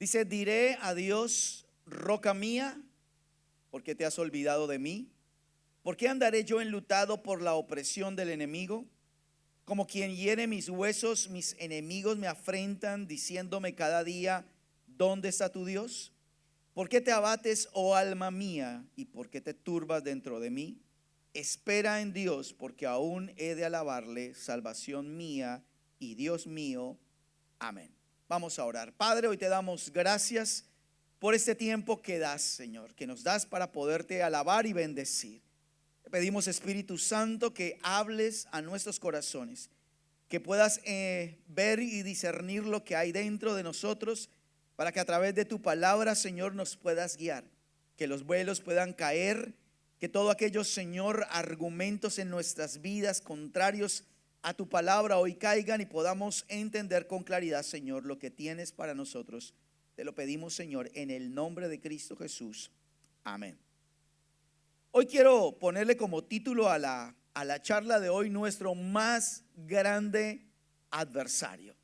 Dice, diré a Dios, roca mía, ¿por qué te has olvidado de mí? ¿Por qué andaré yo enlutado por la opresión del enemigo? Como quien hiere mis huesos, mis enemigos me afrentan, diciéndome cada día, ¿dónde está tu Dios? ¿Por qué te abates, oh alma mía, y por qué te turbas dentro de mí? Espera en Dios, porque aún he de alabarle, salvación mía y Dios mío. Amén. Vamos a orar. Padre, hoy te damos gracias por este tiempo que das, Señor, que nos das para poderte alabar y bendecir. Te pedimos, Espíritu Santo, que hables a nuestros corazones, que puedas ver y discernir lo que hay dentro de nosotros, para que a través de tu palabra, Señor, nos puedas guiar, que los velos puedan caer, que todo aquello, Señor, argumentos en nuestras vidas contrarios a tu palabra hoy caigan y podamos entender con claridad, Señor, lo que tienes para nosotros. Te lo pedimos, Señor, en el nombre de Cristo Jesús. Amén. Hoy quiero ponerle como título a la charla de hoy, nuestro más grande adversario.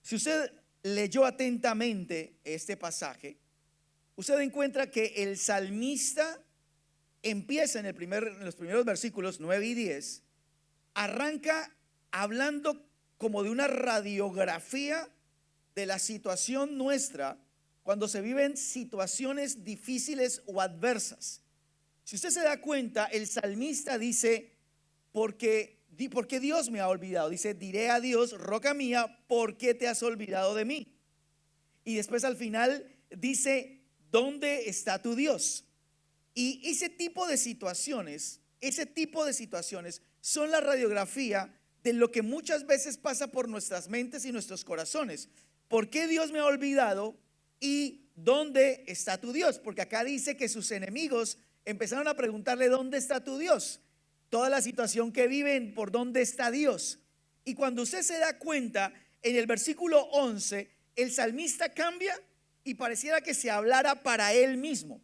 Si usted leyó atentamente este pasaje, usted encuentra que el salmista empieza en los primeros versículos 9 y 10, arranca hablando como de una radiografía de la situación nuestra cuando se viven situaciones difíciles o adversas. Si usted se da cuenta, el salmista dice, porque Dios me ha olvidado. Dice, diré a Dios, roca mía, ¿por qué te has olvidado de mí? Y después al final dice, ¿dónde está tu Dios? Y ese tipo de situaciones son la radiografía de lo que muchas veces pasa por nuestras mentes y nuestros corazones. ¿Por qué Dios me ha olvidado? ¿Y dónde está tu Dios? Porque acá dice que sus enemigos empezaron a preguntarle, ¿dónde está tu Dios? Toda la situación que viven, ¿por dónde está Dios? Y cuando usted se da cuenta, en el versículo 11, el salmista cambia y pareciera que se hablara para él mismo.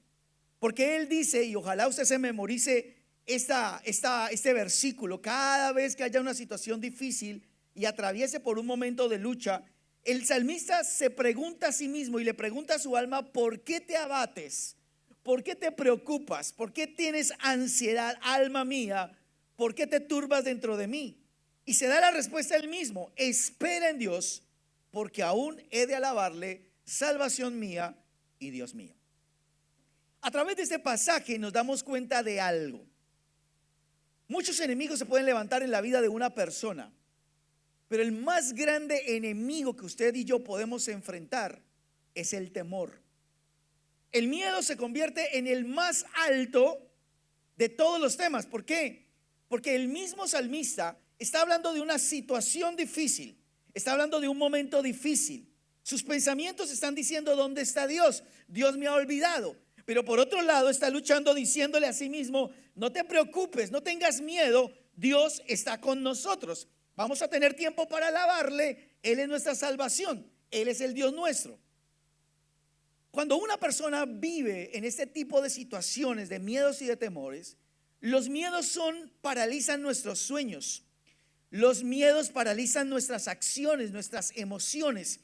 Porque él dice, y ojalá usted se memorice este versículo, cada vez que haya una situación difícil y atraviese por un momento de lucha, el salmista se pregunta a sí mismo y le pregunta a su alma, ¿por qué te abates? ¿Por qué te preocupas? ¿Por qué tienes ansiedad, alma mía? ¿Por qué te turbas dentro de mí? Y se da la respuesta él mismo, espera en Dios, porque aún he de alabarle, salvación mía y Dios mío. A través de este pasaje nos damos cuenta de algo. Muchos enemigos se pueden levantar en la vida de una persona, pero el más grande enemigo que usted y yo podemos enfrentar es el temor. El miedo se convierte en el más alto de todos los temas. ¿Por qué? Porque el mismo salmista está hablando de una situación difícil, está hablando de un momento difícil. Sus pensamientos están diciendo, ¿dónde está Dios? Dios me ha olvidado. Pero por otro lado está luchando diciéndole a sí mismo, no te preocupes, no tengas miedo, Dios está con nosotros. Vamos a tener tiempo para alabarle, Él es nuestra salvación, Él es el Dios nuestro. Cuando una persona vive en este tipo de situaciones de miedos y de temores, los miedos paralizan nuestros sueños. Los miedos paralizan nuestras acciones, nuestras emociones.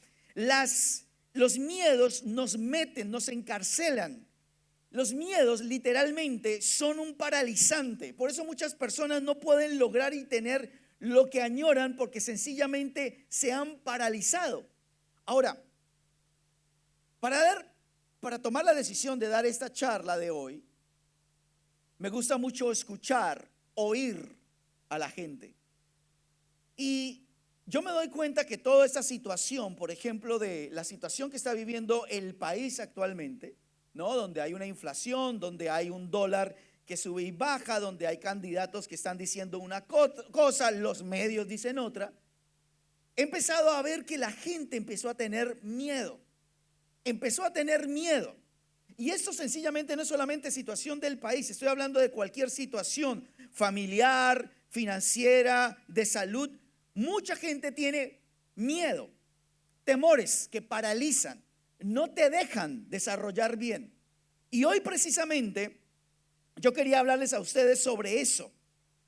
Los miedos nos meten, nos encarcelan. Los miedos literalmente son un paralizante. Por eso muchas personas no pueden lograr y tener lo que añoran porque sencillamente se han paralizado. Ahora, para tomar la decisión de dar esta charla de hoy, me gusta mucho escuchar, oír a la gente. Y yo me doy cuenta que toda esta situación, por ejemplo, de la situación que está viviendo el país actualmente, ¿no? Donde hay una inflación, donde hay un dólar que sube y baja, donde hay candidatos que están diciendo una cosa, los medios dicen otra. He empezado a ver que la gente empezó a tener miedo. Y esto sencillamente no es solamente situación del país, estoy hablando de cualquier situación familiar, financiera, de salud. Mucha gente tiene miedo, temores que paralizan, no te dejan desarrollar bien. Y hoy precisamente yo quería hablarles a ustedes sobre eso,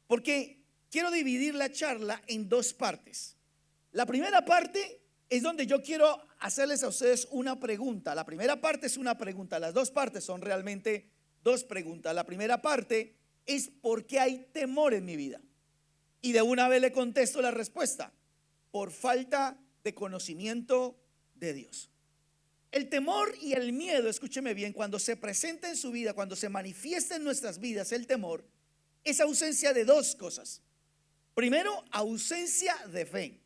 porque quiero dividir la charla en dos partes. La primera parte es donde yo quiero hacerles a ustedes una pregunta. La primera parte es una pregunta, las dos partes son realmente dos preguntas. La primera parte es: ¿por qué hay temor en mi vida? Y de una vez le contesto la respuesta: por falta de conocimiento de Dios. El temor y el miedo, escúcheme bien, cuando se presenta en su vida, cuando se manifiesta en nuestras vidas, el temor es ausencia de dos cosas. Primero, ausencia de fe,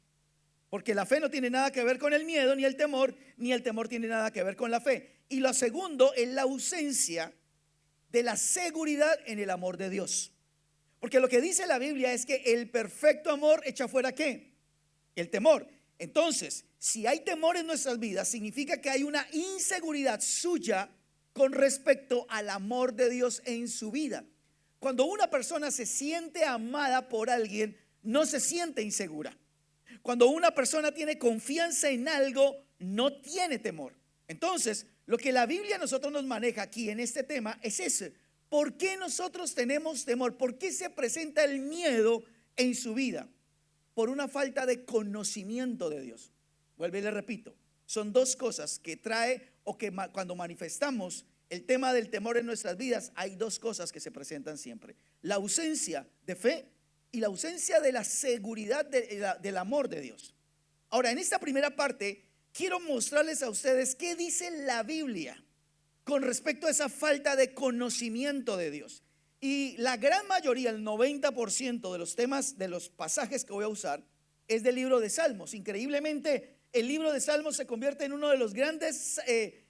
porque la fe no tiene nada que ver con el miedo ni el temor tiene nada que ver con la fe. Y lo segundo es la ausencia de la seguridad en el amor de Dios. Porque lo que dice la Biblia es que el perfecto amor echa fuera ¿qué? El temor. Entonces, si hay temor en nuestras vidas, significa que hay una inseguridad suya con respecto al amor de Dios en su vida. Cuando una persona se siente amada por alguien, no se siente insegura. Cuando una persona tiene confianza en algo, no tiene temor. Entonces, lo que la Biblia a nosotros nos maneja aquí en este tema es ese. ¿Por qué nosotros tenemos temor? ¿Por qué se presenta el miedo en su vida? Por una falta de conocimiento de Dios. Vuelvo y le repito, son dos cosas que trae o que cuando manifestamos el tema del temor en nuestras vidas, hay dos cosas que se presentan siempre: la ausencia de fe y la ausencia de la seguridad del amor de Dios. Ahora, en esta primera parte quiero mostrarles a ustedes qué dice la Biblia con respecto a esa falta de conocimiento de Dios. Y la gran mayoría, el 90% de los temas, de los pasajes que voy a usar, es del libro de Salmos. Increíblemente, el libro de Salmos se convierte en uno de los grandes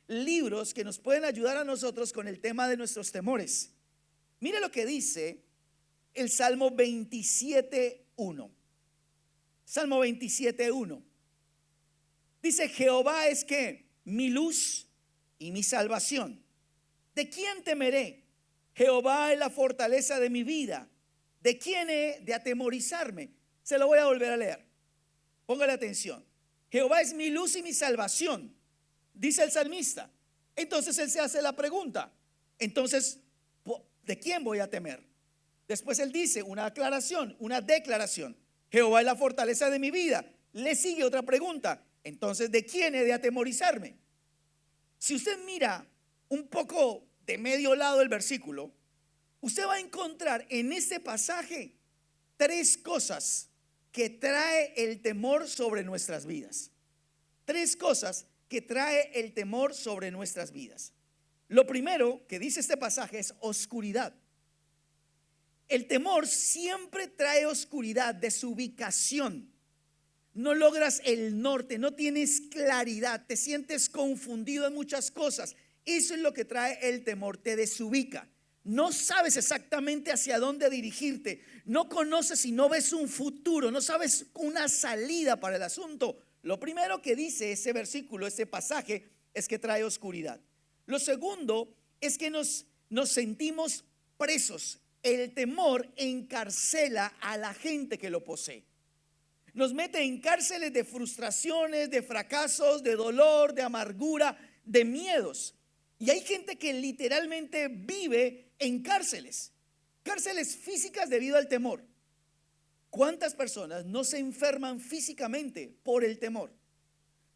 libros que nos pueden ayudar a nosotros con el tema de nuestros temores. Mire lo que dice el Salmo 27:1. Salmo 27:1. Dice: Jehová es que mi luz y mi salvación. ¿De quién temeré? Jehová es la fortaleza de mi vida. ¿De quién he de atemorizarme? Se lo voy a volver a leer. Póngale atención. Jehová es mi luz y mi salvación, dice el salmista. Entonces él se hace la pregunta: entonces, ¿de quién voy a temer? Después él dice una aclaración, una declaración: Jehová es la fortaleza de mi vida. Le sigue otra pregunta: entonces, ¿de quién he de atemorizarme? Si usted mira un poco de medio lado del versículo, usted va a encontrar en este pasaje tres cosas que trae el temor sobre nuestras vidas. Tres cosas que trae el temor sobre nuestras vidas. Lo primero que dice este pasaje es oscuridad. El temor siempre trae oscuridad, desubicación. No logras el norte, no tienes claridad, te sientes confundido en muchas cosas. Eso es lo que trae el temor, te desubica. No sabes exactamente hacia dónde dirigirte, no conoces y no ves un futuro, no sabes una salida para el asunto. Lo primero que dice ese versículo, ese pasaje, es que trae oscuridad. Lo segundo es que nos sentimos presos. El temor encarcela a la gente que lo posee. Nos mete en cárceles de frustraciones, de fracasos, de dolor, de amargura, de miedos. Y hay gente que literalmente vive en cárceles, cárceles físicas debido al temor. ¿Cuántas personas no se enferman físicamente por el temor?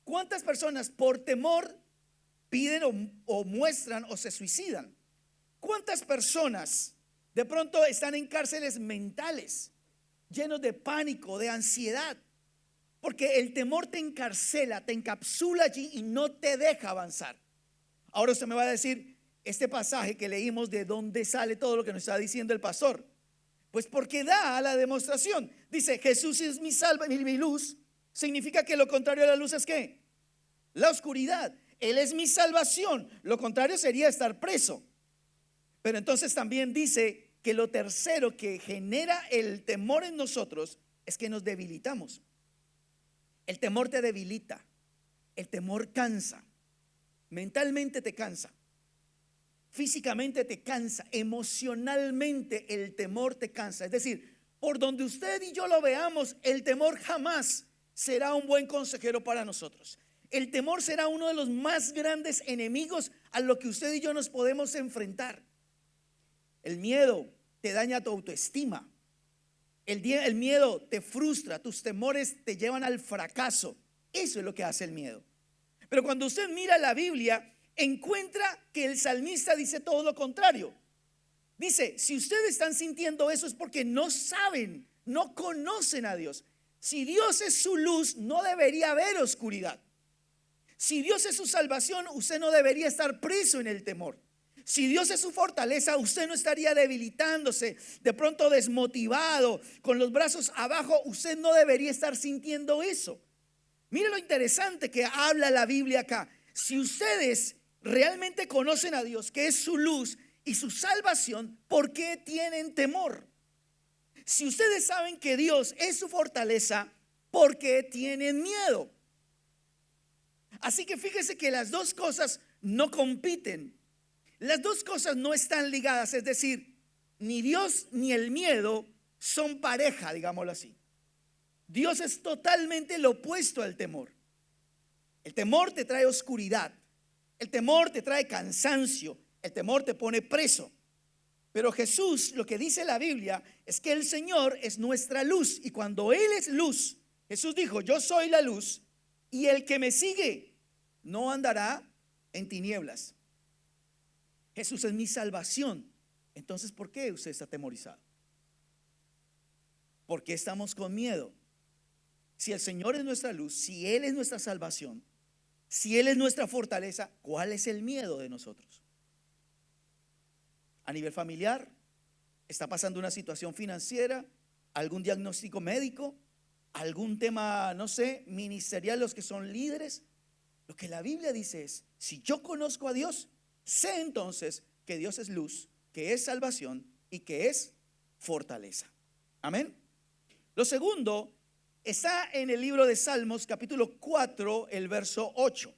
¿Cuántas personas por temor piden o muestran o se suicidan? ¿Cuántas personas de pronto están en cárceles mentales, llenos de pánico, de ansiedad? Porque el temor te encarcela, te encapsula allí y no te deja avanzar. Ahora usted me va a decir: este pasaje que leímos, ¿de dónde sale todo lo que nos está diciendo el pastor? Pues porque da la demostración. Dice: Jesús es mi mi luz. Significa que lo contrario a la luz es ¿qué? La oscuridad. Él es mi salvación. Lo contrario sería estar preso. Pero entonces también dice que lo tercero que genera el temor en nosotros es que nos debilitamos. El temor te debilita. El temor cansa. Mentalmente te cansa, físicamente te cansa, emocionalmente el temor te cansa. Es decir, por donde usted y yo lo veamos, el temor jamás será un buen consejero para nosotros. El temor será uno de los más grandes enemigos a lo que usted y yo nos podemos enfrentar. El miedo te daña tu autoestima. El miedo te frustra, tus temores te llevan al fracaso. Eso es lo que hace el miedo. Pero cuando usted mira la Biblia, encuentra que el salmista dice todo lo contrario. Dice, si ustedes están sintiendo eso es porque no saben, no conocen a Dios. Si Dios es su luz, no debería haber oscuridad. Si Dios es su salvación, usted no debería estar preso en el temor. Si Dios es su fortaleza, usted no estaría debilitándose, de pronto desmotivado, con los brazos abajo. Usted no debería estar sintiendo eso. Mire lo interesante que habla la Biblia acá. Si ustedes realmente conocen a Dios, que es su luz y su salvación, ¿por qué tienen temor? Si ustedes saben que Dios es su fortaleza, ¿por qué tienen miedo? Así que fíjese que las dos cosas no compiten. Las dos cosas no están ligadas. Es decir, ni Dios ni el miedo son pareja, digámoslo así. Dios es totalmente lo opuesto al temor. El temor te trae oscuridad. El temor te trae cansancio. El temor te pone preso. Pero Jesús, lo que dice la Biblia es que el Señor es nuestra luz. Y cuando Él es luz, Jesús dijo, yo soy la luz, y el que me sigue no andará en tinieblas. Jesús es mi salvación. Entonces, ¿por qué usted está atemorizado? ¿Por qué estamos con miedo? Si el Señor es nuestra luz, si Él es nuestra salvación, si Él es nuestra fortaleza, ¿cuál es el miedo de nosotros? A nivel familiar, está pasando una situación financiera, algún diagnóstico médico, algún tema, no sé, ministerial, los que son líderes. Lo que la Biblia dice es, si yo conozco a Dios, sé entonces que Dios es luz, que es salvación y que es fortaleza. Amén. Lo segundo está en el libro de Salmos capítulo 4, el verso 8.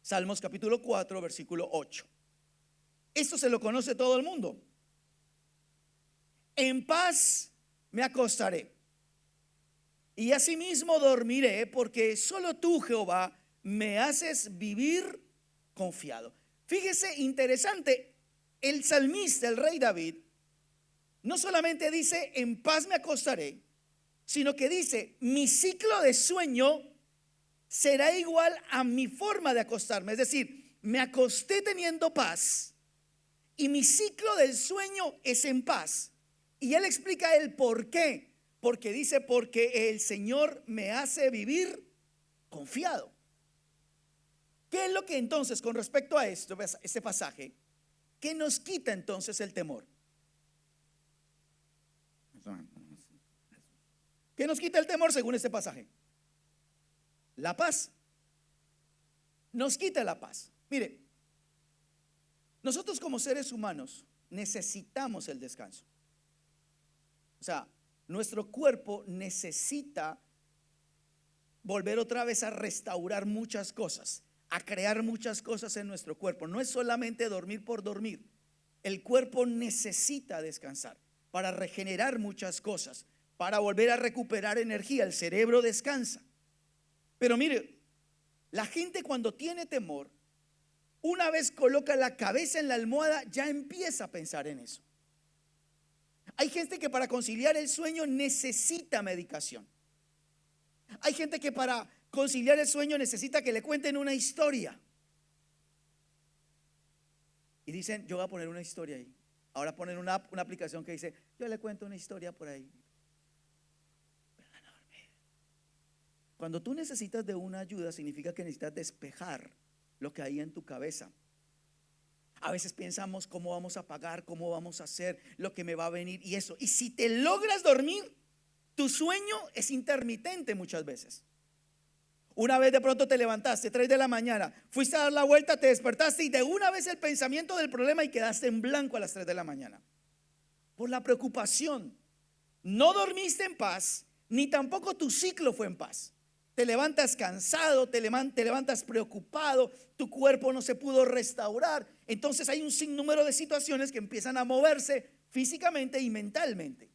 Salmos capítulo 4, versículo 8. Esto se lo conoce todo el mundo. En paz me acostaré y asimismo dormiré, porque solo tú, Jehová, me haces vivir confiado. Fíjese, interesante, el salmista, el rey David, no solamente dice en paz me acostaré, sino que dice mi ciclo de sueño será igual a mi forma de acostarme. Es decir, me acosté teniendo paz y mi ciclo del sueño es en paz. Y él explica el por qué. Porque dice, porque el Señor me hace vivir confiado. ¿Qué es lo que entonces, con respecto a esto, este pasaje, qué nos quita entonces el temor? ¿Qué nos quita el temor según este pasaje? La paz. Nos quita la paz. Mire, nosotros como seres humanos necesitamos el descanso. O sea, nuestro cuerpo necesita volver otra vez a restaurar muchas cosas, a crear muchas cosas en nuestro cuerpo. No es solamente dormir por dormir. El cuerpo necesita descansar para regenerar muchas cosas, para volver a recuperar energía. El cerebro descansa. Pero mire, la gente cuando tiene temor, una vez coloca la cabeza en la almohada, ya empieza a pensar en eso. Hay gente que para conciliar el sueño necesita medicación. Hay gente que para conciliar el sueño necesita que le cuenten una historia. Y dicen, yo voy a poner una historia ahí. Ahora ponen una aplicación que dice, yo le cuento una historia por ahí. Cuando tú necesitas de una ayuda, significa que necesitas despejar lo que hay en tu cabeza. A veces pensamos cómo vamos a pagar, cómo vamos a hacer, lo que me va a venir y eso. Y si te logras dormir, tu sueño es intermitente muchas veces. Una vez de pronto te levantaste 3 de la mañana, fuiste a dar la vuelta, te despertaste y de una vez el pensamiento del problema y quedaste en blanco a las 3 de la mañana. Por la preocupación. No dormiste en paz, ni tampoco tu ciclo fue en paz. Te levantas cansado, te levantas preocupado, tu cuerpo no se pudo restaurar. Entonces hay un sinnúmero de situaciones que empiezan a moverse físicamente y mentalmente.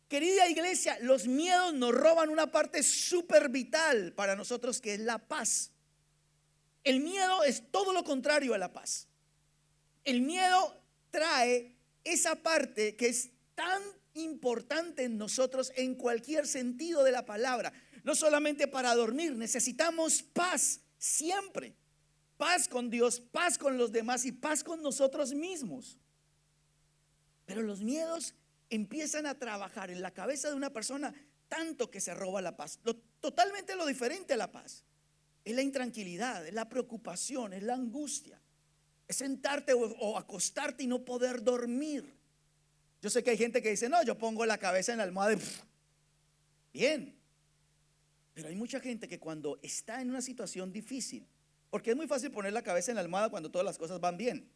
Querida iglesia, los miedos nos roban una parte súper vital para nosotros, que es la paz. El miedo es todo lo contrario a la paz. El miedo trae esa parte que es tan importante en nosotros en cualquier sentido de la palabra. no solamente para dormir, necesitamos paz siempre. Paz con Dios, paz con los demás y paz con nosotros mismos. Pero los miedos empiezan a trabajar en la cabeza de una persona tanto que se roba la paz. Totalmente lo diferente a la paz es la intranquilidad, es la preocupación, es la angustia. Es sentarte o acostarte y no poder dormir. Yo sé que hay gente que dice, no, yo pongo la cabeza en la almohada y bien. Pero hay mucha gente que cuando está en una situación difícil, porque es muy fácil poner la cabeza en la almohada cuando todas las cosas van bien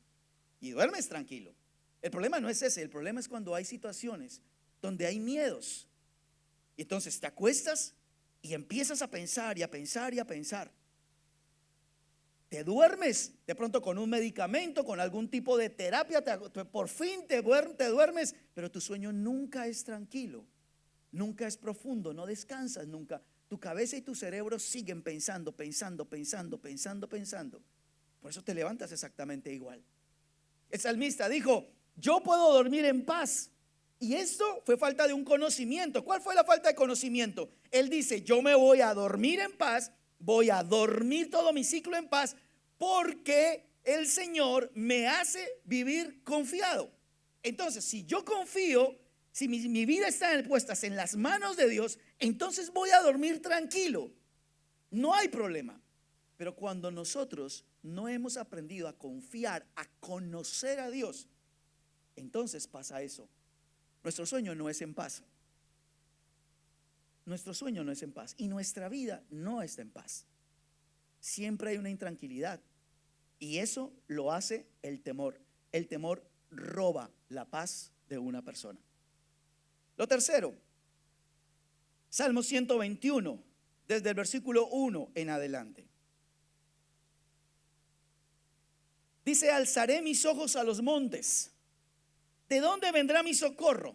y duermes tranquilo. El problema no es ese, el problema es cuando hay situaciones donde hay miedos. Y entonces te acuestas y empiezas a pensar y a pensar y a pensar. Te duermes de pronto con un medicamento, con algún tipo de terapia, por fin te duermes, pero tu sueño nunca es tranquilo, nunca es profundo, no descansas nunca. Tu cabeza y tu cerebro siguen pensando. Por eso te levantas exactamente igual. El salmista dijo, yo puedo dormir en paz. Y esto fue falta de un conocimiento. ¿Cuál fue la falta de conocimiento? Él dice, yo me voy a dormir en paz, voy a dormir todo mi ciclo en paz, porque el Señor me hace vivir confiado. Entonces, si yo confío, si mi vida está puesta en las manos de Dios, entonces voy a dormir tranquilo. No hay problema. Pero cuando nosotros no hemos aprendido a confiar, a conocer a Dios, entonces pasa eso. Nuestro sueño no es en paz. Nuestro sueño no es en paz y nuestra vida no está en paz. Siempre hay una intranquilidad y eso lo hace el temor. El temor roba la paz de una persona. Lo tercero, Salmo 121, desde el versículo 1 en adelante. Dice, alzaré mis ojos a los montes. ¿De dónde vendrá mi socorro?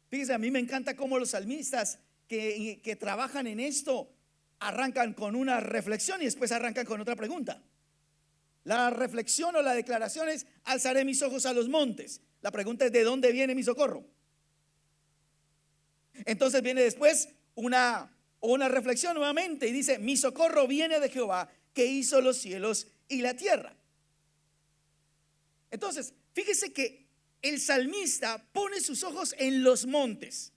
Fíjese, a mí me encanta cómo los salmistas que trabajan en esto arrancan con una reflexión y después arrancan con otra pregunta. La reflexión o la declaración es, alzaré mis ojos a los montes. La pregunta es, ¿de dónde viene mi socorro? Entonces viene después una reflexión nuevamente y dice, mi socorro viene de Jehová, que hizo los cielos y la tierra. Entonces, fíjese que el salmista pone sus ojos en los montes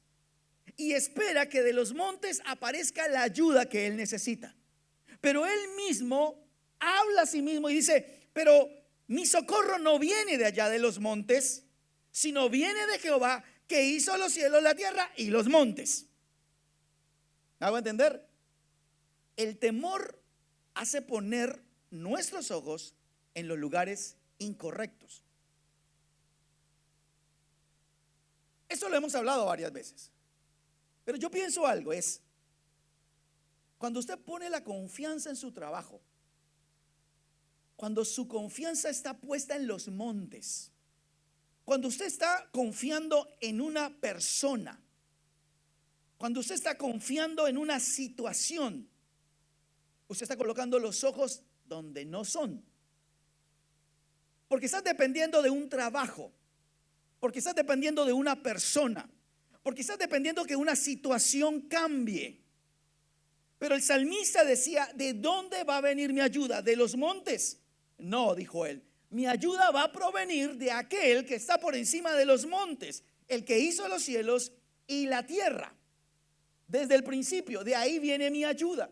y espera que de los montes aparezca la ayuda que él necesita. Pero él mismo habla a sí mismo y dice, pero mi socorro no viene de allá de los montes, sino viene de Jehová, que hizo los cielos, la tierra y los montes. ¿Me hago entender? El temor hace poner nuestros ojos en los lugares incorrectos. Eso lo hemos hablado varias veces. Pero yo pienso algo, es cuando usted pone la confianza en su trabajo, cuando su confianza está puesta en los montes, cuando usted está confiando en una persona, cuando usted está confiando en una situación, usted está colocando los ojos donde no son. Porque estás dependiendo de un trabajo, porque estás dependiendo de una persona, porque estás dependiendo que una situación cambie. Pero el salmista decía, ¿de dónde va a venir mi ayuda? ¿De los montes? No, dijo él, mi ayuda va a provenir de aquel que está por encima de los montes, el que hizo los cielos y la tierra. Desde el principio, de ahí viene mi ayuda.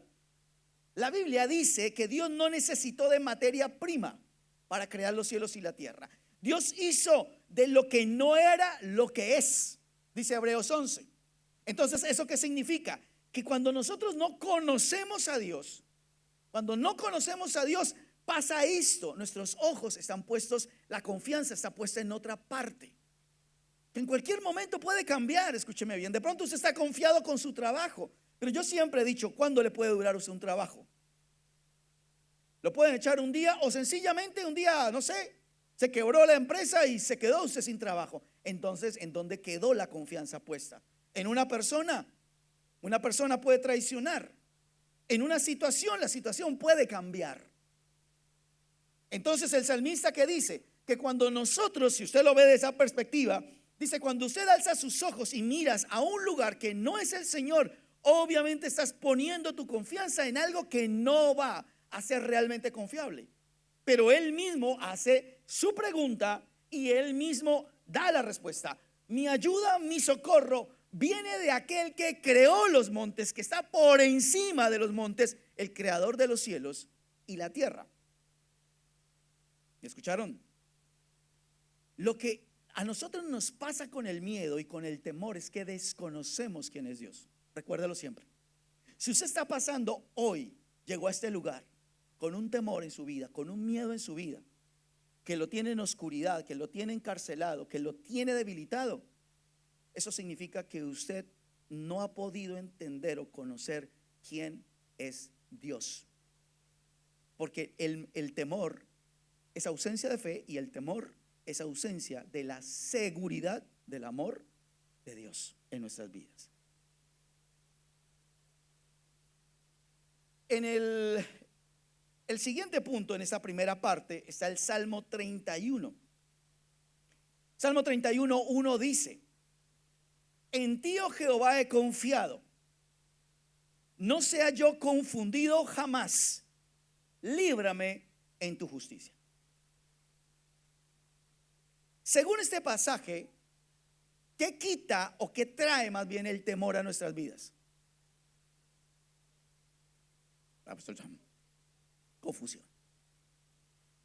La Biblia dice que Dios no necesitó de materia prima para crear los cielos y la tierra. Dios hizo de lo que no era lo que es, dice Hebreos 11. Entonces, ¿eso qué significa? Que cuando nosotros no conocemos a Dios, pasa esto, nuestros ojos están puestos, la confianza está puesta en otra parte. En cualquier momento puede cambiar, escúcheme bien. De pronto usted está confiado con su trabajo, pero yo siempre he dicho, ¿cuándo le puede durar a usted un trabajo? Lo pueden echar un día o sencillamente un día, no sé, se quebró la empresa y se quedó usted sin trabajo. Entonces, ¿en dónde quedó la confianza puesta? En una persona. Una persona puede traicionar. En una situación, la situación puede cambiar. Entonces el salmista que dice que cuando nosotros, si usted lo ve de esa perspectiva, dice, cuando usted alza sus ojos y miras a un lugar que no es el Señor obviamente estás poniendo tu confianza en algo que no va a ser realmente confiable. Pero él mismo hace su pregunta y él mismo da la respuesta. Mi ayuda, mi socorro viene de aquel que creó los montes, que está por encima de los montes, el creador de los cielos y la tierra. ¿Escucharon? Lo que a nosotros nos pasa con el miedo y con el temor es que desconocemos quién es Dios. Recuérdalo siempre. Si usted está pasando hoy, llegó a este lugar con un temor en su vida, con un miedo en su vida, que lo tiene en oscuridad, que lo tiene encarcelado, que lo tiene debilitado, eso significa que usted no ha podido entender o conocer quién es Dios. Porque el temor es ausencia de fe y el temor es ausencia de la seguridad del amor de Dios en nuestras vidas. En el siguiente punto, en esta primera parte, está el Salmo 31. Salmo 31, 1 dice: en ti, oh Jehová, he confiado, no sea yo confundido jamás, líbrame en tu justicia. Según este pasaje, ¿qué quita o qué trae más bien el temor a nuestras vidas? Confusión.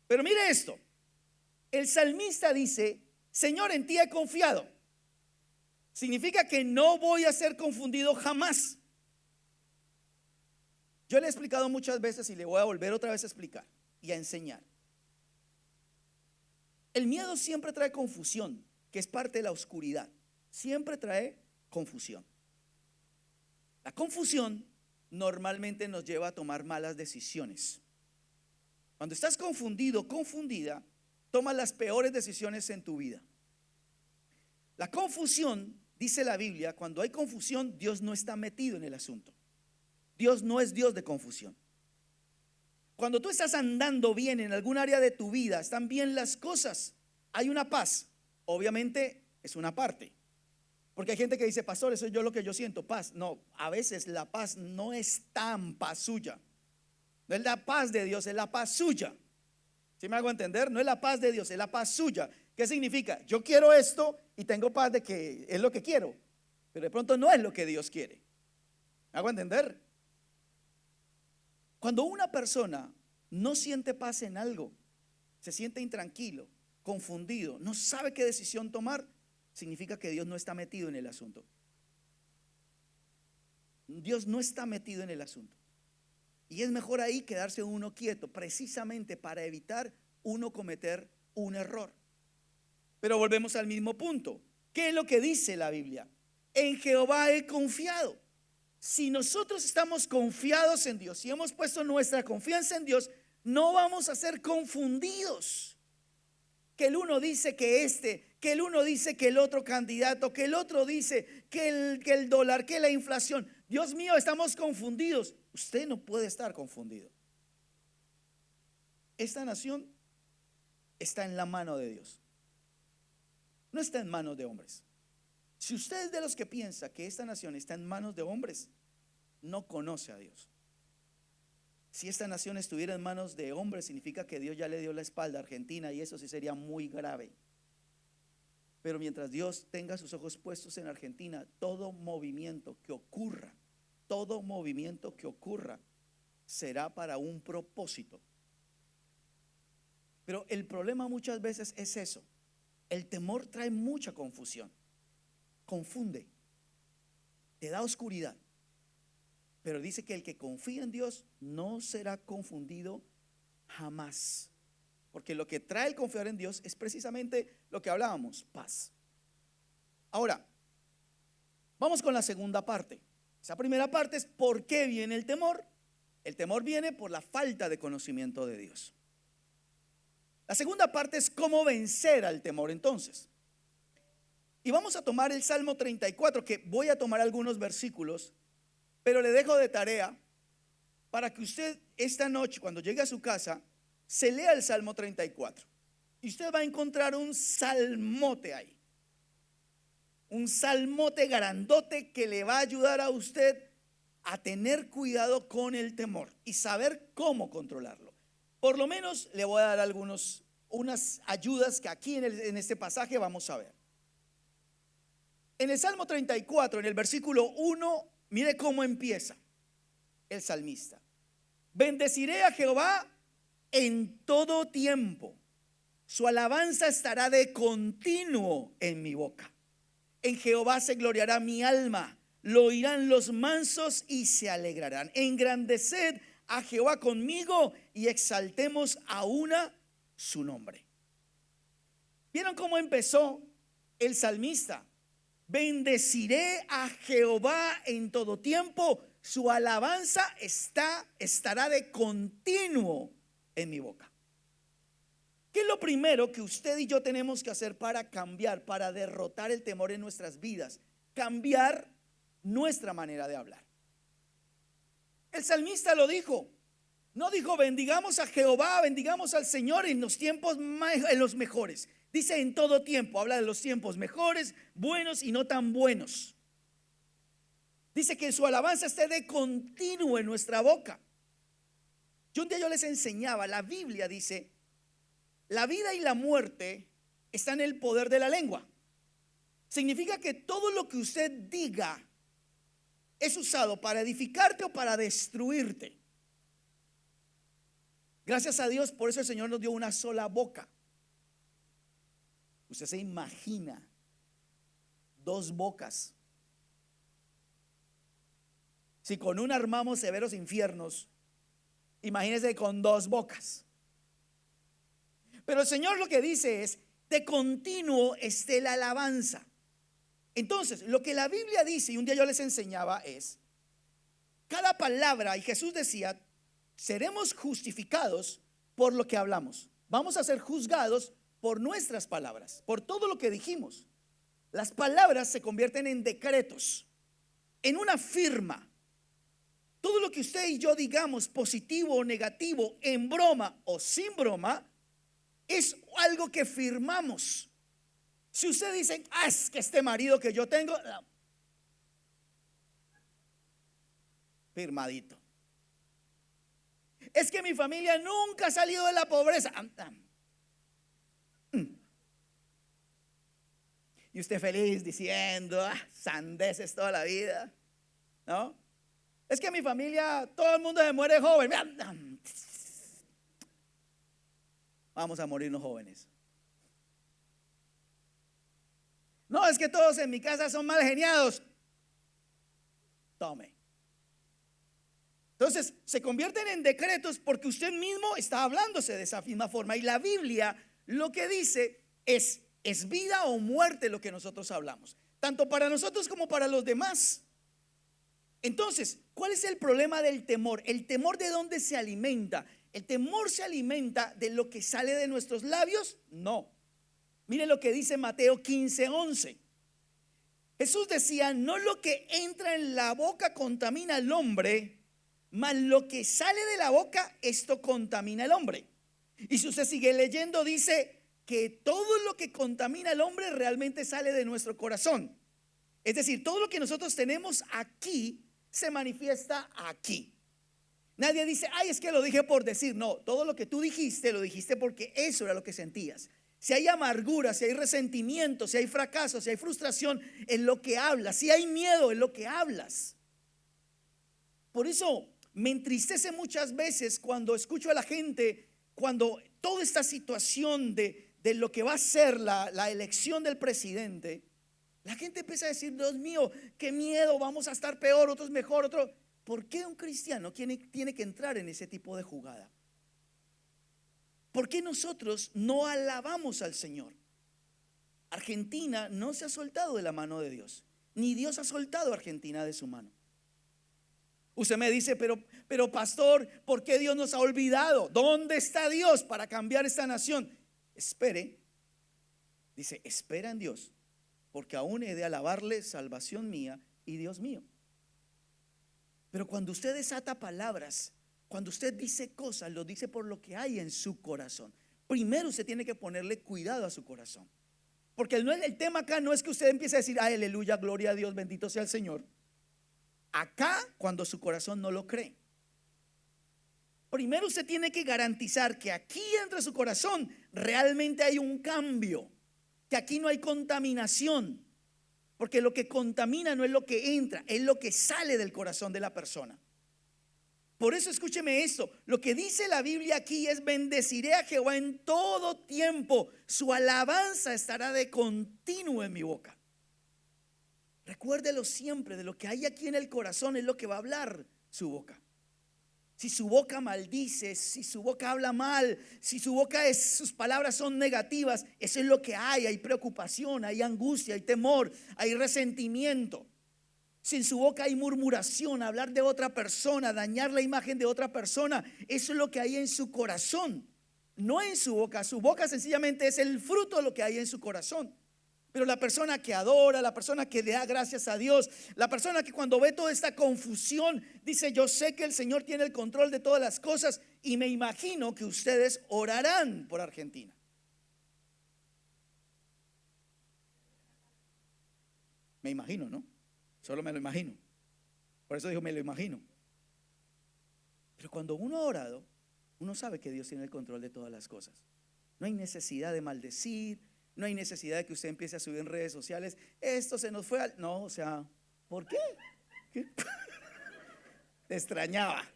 Pero mire esto, el salmista dice: Señor, en ti he confiado. Significa que no voy a ser confundido jamás. Yo le he explicado muchas veces y le voy a volver otra vez a explicar y a enseñar. El miedo siempre trae confusión, que es parte de la oscuridad. Siempre trae confusión. La confusión normalmente nos lleva a tomar malas decisiones. Cuando estás confundido, confundida, tomas las peores decisiones en tu vida. La confusión, dice la Biblia, cuando hay confusión, Dios no está metido en el asunto. Dios no es Dios de confusión. Cuando tú estás andando bien en algún área de tu vida, están bien las cosas, hay una paz. Obviamente es una parte. Porque hay gente que dice: pastor, eso es yo lo que yo siento, paz. No, a veces la paz no es tan paz suya. No es la paz de Dios, es la paz suya. ¿Sí me hago entender? No es la paz de Dios, es la paz suya. ¿Qué significa? Yo quiero esto y tengo paz de que es lo que quiero, pero de pronto no es lo que Dios quiere. ¿Me hago entender? Cuando una persona no siente paz en algo, se siente intranquilo, confundido, no sabe qué decisión tomar, significa que Dios no está metido en el asunto. Dios no está metido en el asunto. Y es mejor ahí quedarse uno quieto, precisamente para evitar uno cometer un error. Pero volvemos al mismo punto. ¿Qué es lo que dice la Biblia? En Jehová he confiado. Si nosotros estamos confiados en Dios, si hemos puesto nuestra confianza en Dios, no vamos a ser confundidos. Que el uno dice que el uno dice que el otro candidato, que el otro dice que el dólar, que la inflación. Dios mío, estamos confundidos. Usted no puede estar confundido. Esta nación está en la mano de Dios. No está en manos de hombres. Si usted es de los que piensa que esta nación está en manos de hombres, no conoce a Dios. Si esta nación estuviera en manos de hombres, significa que Dios ya le dio la espalda a Argentina, y eso sí sería muy grave. Pero mientras Dios tenga sus ojos puestos en Argentina, todo movimiento que ocurra será para un propósito. Pero el problema muchas veces es eso. El temor trae mucha confusión. Confunde, te da oscuridad. Pero dice que el que confía en Dios no será confundido jamás. Porque lo que trae el confiar en Dios es precisamente lo que hablábamos: paz. Ahora, vamos con la segunda parte. Esa primera parte es ¿por qué viene el temor? El temor viene por la falta de conocimiento de Dios. La segunda parte es cómo vencer al temor entonces. Y vamos a tomar el Salmo 34, que voy a tomar algunos versículos, pero le dejo de tarea para que usted esta noche, cuando llegue a su casa, se lea el Salmo 34. Y usted va a encontrar un salmote ahí. Un salmote grandote que le va a ayudar a usted a tener cuidado con el temor y saber cómo controlarlo. Por lo menos le voy a dar unas ayudas que aquí en este pasaje vamos a ver. En el Salmo 34, en el versículo 1, mire cómo empieza el salmista. Bendeciré a Jehová en todo tiempo. Su alabanza estará de continuo en mi boca. En Jehová se gloriará mi alma. Lo oirán los mansos y se alegrarán. Engrandeced a Jehová conmigo y exaltemos a una su nombre. ¿Vieron cómo empezó el salmista? Bendeciré a Jehová en todo tiempo. Su alabanza estará de continuo en mi boca. ¿Qué es lo primero que usted y yo tenemos que hacer para cambiar, para derrotar el temor en nuestras vidas? Cambiar nuestra manera de hablar. El salmista lo dijo. No dijo bendigamos a Jehová, bendigamos al Señor en los tiempos en los mejores. Dice en todo tiempo, habla de los tiempos mejores, buenos y no tan buenos. Dice que su alabanza esté de continuo en nuestra boca. Un día yo les enseñaba, la Biblia dice, la vida y la muerte están en el poder de la lengua. Significa que todo lo que usted diga es usado para edificarte o para destruirte. Gracias a Dios, por eso el Señor nos dio una sola boca. Usted se imagina 2 bocas. Si con una armamos severos infiernos, imagínese con 2 bocas. Pero el Señor lo que dice es, de continuo esté la alabanza. Entonces, lo que la Biblia dice, y un día yo les enseñaba, es, cada palabra, y Jesús decía, seremos justificados por lo que hablamos. Vamos a ser juzgados por nuestras palabras, por todo lo que dijimos. Las palabras se convierten en decretos, en una firma. Todo lo que usted y yo digamos, positivo o negativo, en broma o sin broma, es algo que firmamos. Si usted dice, es que este marido que yo tengo, firmadito. Es que mi familia nunca ha salido de la pobreza. Y usted feliz diciendo, sandeces toda la vida, ¿no? Es que mi familia, todo el mundo se muere joven. Vamos a morirnos jóvenes. No, es que todos en mi casa son mal geniados. Tome. Entonces se convierten en decretos porque usted mismo está hablándose de esa misma forma. Y la Biblia lo que dice es vida o muerte lo que nosotros hablamos, tanto para nosotros como para los demás. Entonces, ¿cuál es el problema del temor? ¿El temor de dónde se alimenta? ¿El temor se alimenta de lo que sale de nuestros labios? No. Mire lo que dice Mateo 15:11. Jesús decía, no lo que entra en la boca contamina al hombre, mas lo que sale de la boca, esto contamina al hombre. Y si usted sigue leyendo, dice que todo lo que contamina al hombre realmente sale de nuestro corazón. Es decir, todo lo que nosotros tenemos aquí se manifiesta aquí. Nadie dice, ay, es que lo dije por decir. No, todo lo que tú dijiste, lo dijiste porque eso era lo que sentías. Si hay amargura, si hay resentimiento, si hay fracaso, si hay frustración, en lo que hablas. Si hay miedo, en lo que hablas. Por eso me entristece muchas veces cuando escucho a la gente, cuando toda esta situación de lo que va a ser la elección del presidente, la gente empieza a decir, Dios mío, qué miedo, vamos a estar peor, otros mejor, otros. ¿Por qué un cristiano tiene que entrar en ese tipo de jugada? ¿Por qué nosotros no alabamos al Señor? Argentina no se ha soltado de la mano de Dios, ni Dios ha soltado a Argentina de su mano. Usted me dice, pero pastor, ¿por qué Dios nos ha olvidado? ¿Dónde está Dios para cambiar esta nación? Espere, dice, espera en Dios, porque aún he de alabarle, salvación mía y Dios mío. Pero cuando usted desata palabras, cuando usted dice cosas, lo dice por lo que hay en su corazón. Primero usted tiene que ponerle cuidado a su corazón, porque el tema acá no es que usted empiece a decir, aleluya, gloria a Dios, bendito sea el Señor. Acá, cuando su corazón no lo cree. Primero usted tiene que garantizar que aquí entre su corazón realmente hay un cambio, que aquí no hay contaminación, porque lo que contamina no es lo que entra, es lo que sale del corazón de la persona. Por eso escúcheme esto, lo que dice la Biblia aquí es: bendeciré a Jehová en todo tiempo, su alabanza estará de continuo en mi boca. Recuérdelo siempre, de lo que hay aquí en el corazón es lo que va a hablar su boca. Si su boca maldice, si su boca habla mal, si su boca sus palabras son negativas, eso es lo que hay preocupación, hay angustia, hay temor, hay resentimiento. Si en su boca hay murmuración, hablar de otra persona, dañar la imagen de otra persona, eso es lo que hay en su corazón, no en su boca. Su boca sencillamente es el fruto de lo que hay en su corazón. Pero la persona que adora, la persona que le da gracias a Dios, la persona que cuando ve toda esta confusión dice: yo sé que el Señor tiene el control de todas las cosas, y me imagino que ustedes orarán por Argentina. Me imagino, ¿no? Solo me lo imagino. Por eso digo me lo imagino. Pero cuando uno ha orado, uno sabe que Dios tiene el control de todas las cosas. No hay necesidad de maldecir. No hay necesidad de que usted empiece a subir en redes sociales: esto se nos fue No, o sea, ¿por qué? ¿Qué? Te extrañaba.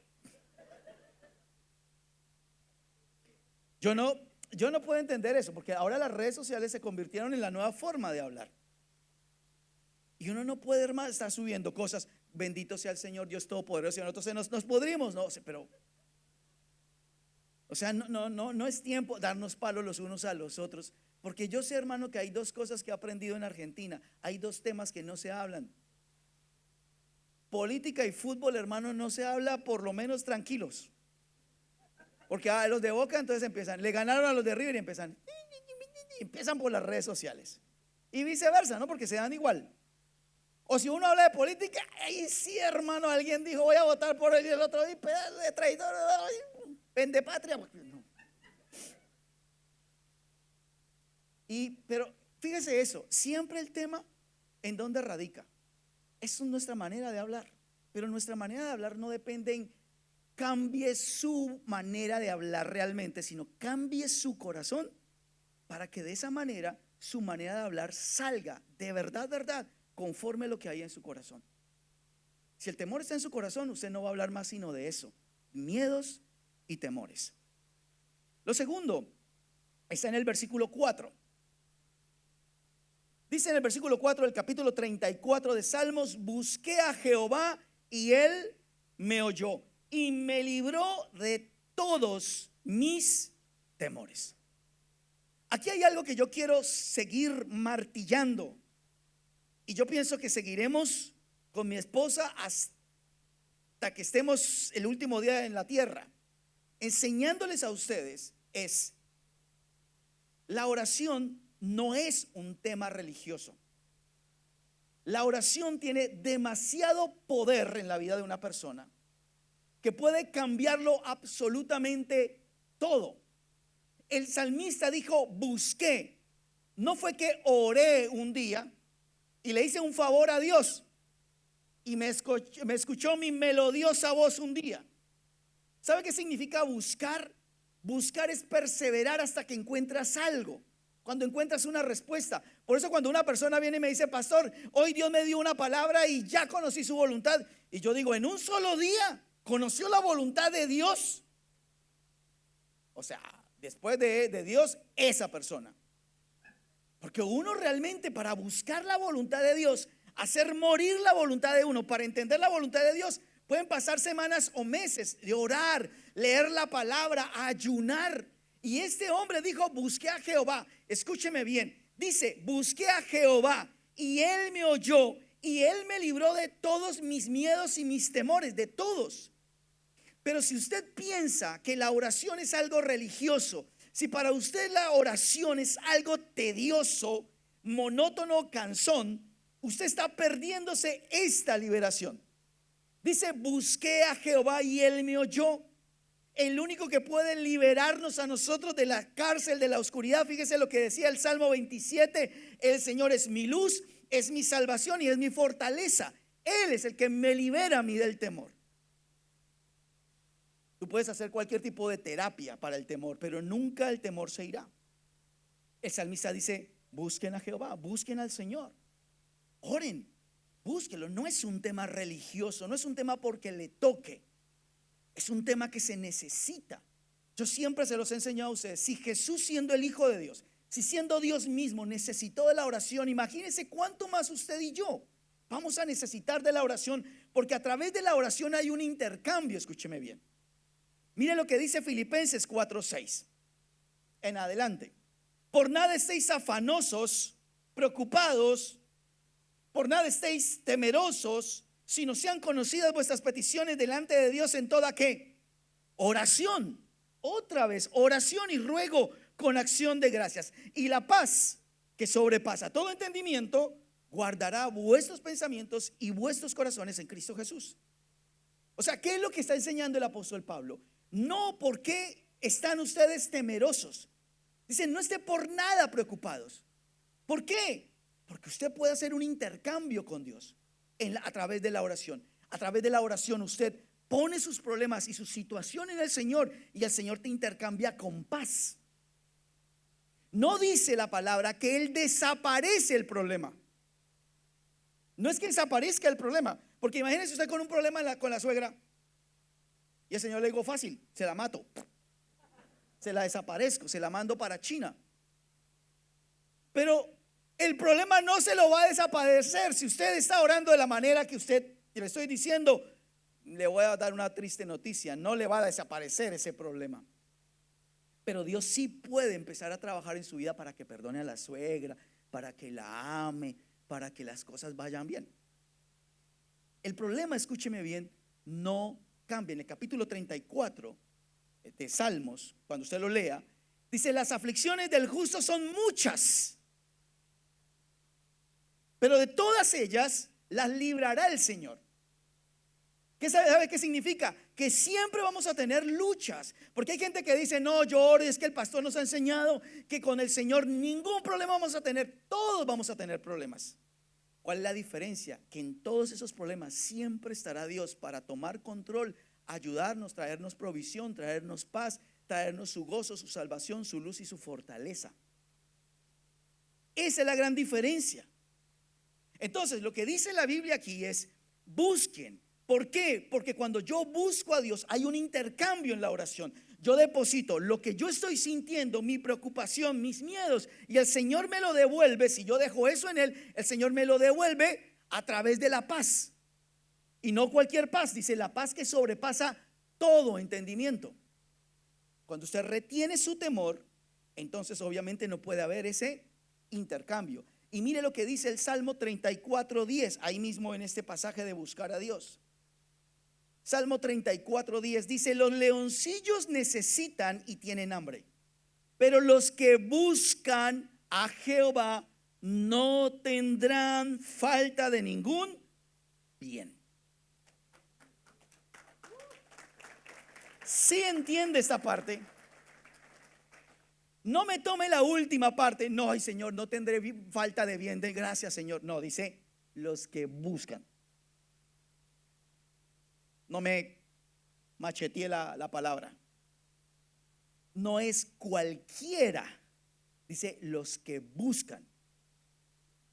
Yo no puedo entender eso, porque ahora las redes sociales se convirtieron en la nueva forma de hablar. Y uno no puede más estar subiendo cosas: bendito sea el Señor Dios Todopoderoso, y nosotros nos podrimos. No, pero o sea, no es tiempo darnos palos los unos a los otros. Porque yo sé, hermano, que hay dos cosas que he aprendido en Argentina. Hay dos temas que no se hablan: política y fútbol, hermano, no se habla, por lo menos tranquilos. Porque a los de Boca entonces empiezan, le ganaron a los de River y empiezan por las redes sociales. Y viceversa, ¿no? Porque se dan igual. O si uno habla de política, ahí sí, hermano, alguien dijo: voy a votar por él, y el otro dice: pedazo de traidor, vende patria. No. Pero fíjese eso, siempre el tema en dónde radica. Eso es nuestra manera de hablar. Pero nuestra manera de hablar no depende en cambie su manera de hablar realmente, sino cambie su corazón, para que de esa manera su manera de hablar salga de verdad, conforme a lo que hay en su corazón. Si el temor está en su corazón, usted no va a hablar más sino de eso: miedos y temores. Lo segundo está en el versículo 4. Dice en el versículo 4 del capítulo 34 de Salmos: busqué a Jehová y él me oyó y me libró de todos mis temores. Aquí hay algo que yo quiero seguir martillando, y yo pienso que seguiremos con mi esposa hasta que estemos el último día en la tierra, enseñándoles a ustedes: la oración no es un tema religioso. La oración tiene demasiado poder en la vida de una persona, que puede cambiarlo absolutamente todo. El salmista dijo: busqué. No fue que oré un día y le hice un favor a Dios y me escuchó mi melodiosa voz un día. ¿Sabe qué significa buscar? Buscar es perseverar hasta que encuentras algo, cuando encuentras una respuesta. Por eso cuando una persona viene y me dice: pastor, hoy Dios me dio una palabra y ya conocí su voluntad. Y yo digo: en un solo día conoció la voluntad de Dios. O sea, después de Dios, esa persona. Porque uno realmente, para buscar la voluntad de Dios, hacer morir la voluntad de uno, para entender la voluntad de Dios, pueden pasar semanas o meses de orar, leer la palabra, ayunar. Y este hombre dijo: busqué a Jehová. Escúcheme bien, dice: busqué a Jehová y él me oyó y él me libró de todos mis miedos y mis temores, de todos. Pero si usted piensa que la oración es algo religioso, si para usted la oración es algo tedioso, monótono, cansón, usted está perdiéndose esta liberación. Dice: busqué a Jehová y él me oyó. El único que puede liberarnos a nosotros de la cárcel, de la oscuridad. Fíjese lo que decía el Salmo 27: el Señor es mi luz, es mi salvación y es mi fortaleza. Él es el que me libera a mí del temor. Tú puedes hacer cualquier tipo de terapia para el temor, pero nunca el temor se irá. El salmista dice: busquen a Jehová, busquen al Señor, oren, búsquenlo. No es un tema religioso, no es un tema porque le toque, es un tema que se necesita. Yo siempre se los he enseñado a ustedes: si Jesús, siendo el Hijo de Dios, si siendo Dios mismo, necesitó de la oración, imagínense cuánto más usted y yo vamos a necesitar de la oración, porque a través de la oración hay un intercambio. Escúcheme bien. Mire lo que dice Filipenses 4:6 en adelante: por nada estéis afanosos, preocupados, por nada estéis temerosos, sino sean conocidas vuestras peticiones delante de Dios en toda ¿qué? Oración. Otra vez, oración y ruego con acción de gracias. Y la paz que sobrepasa todo entendimiento guardará vuestros pensamientos y vuestros corazones en Cristo Jesús. O sea, ¿qué es lo que está enseñando el apóstol Pablo? No, ¿por qué están ustedes temerosos? Dice: no esté por nada preocupados. ¿Por qué? Porque usted puede hacer un intercambio con Dios a través de la oración. A través de la oración usted pone sus problemas y su situación en el Señor, y el Señor te intercambia con paz. No dice la palabra que Él desaparece el problema. No es que desaparezca el problema, porque imagínese usted con un problema con la suegra, y el Señor le digo: fácil, se la mato, se la desaparezco, se la mando para China. Pero el problema no se lo va a desaparecer. Si usted está orando de la manera que le estoy diciendo, le voy a dar una triste noticia: no le va a desaparecer ese problema. Pero Dios sí puede empezar a trabajar en su vida para que perdone a la suegra, para que la ame, para que las cosas vayan bien. El problema, escúcheme bien, no cambia. En el capítulo 34 de Salmos, cuando usted lo lea, dice: las aflicciones del justo son muchas, pero de todas ellas las librará el Señor. ¿Qué sabe qué significa? Que siempre vamos a tener luchas. Porque hay gente que dice: no, yo oro, es que el pastor nos ha enseñado que con el Señor ningún problema vamos a tener. Todos vamos a tener problemas. ¿Cuál es la diferencia? Que en todos esos problemas siempre estará Dios para tomar control, ayudarnos, traernos provisión, traernos paz, traernos su gozo, su salvación, su luz y su fortaleza. Esa es la gran diferencia. Entonces, lo que dice la Biblia aquí es: busquen. ¿Por qué? Porque cuando yo busco a Dios hay un intercambio en la oración. Yo deposito lo que yo estoy sintiendo, mi preocupación, mis miedos, y el Señor me lo devuelve. Si yo dejo eso en Él, el Señor me lo devuelve a través de la paz. Y no cualquier paz, dice: la paz que sobrepasa todo entendimiento. Cuando usted retiene su temor, entonces obviamente no puede haber ese intercambio. Y mire lo que dice el Salmo 34:10, ahí mismo en este pasaje de buscar a Dios. Salmo 34:10 dice: los leoncillos necesitan y tienen hambre, pero los que buscan a Jehová no tendrán falta de ningún bien. ¿Sí entiende esta parte? No me tome la última parte: no, ay Señor, no tendré falta de bien, de gracias Señor. No, dice: los que buscan. No me macheteé la palabra. No es cualquiera. Dice: los que buscan.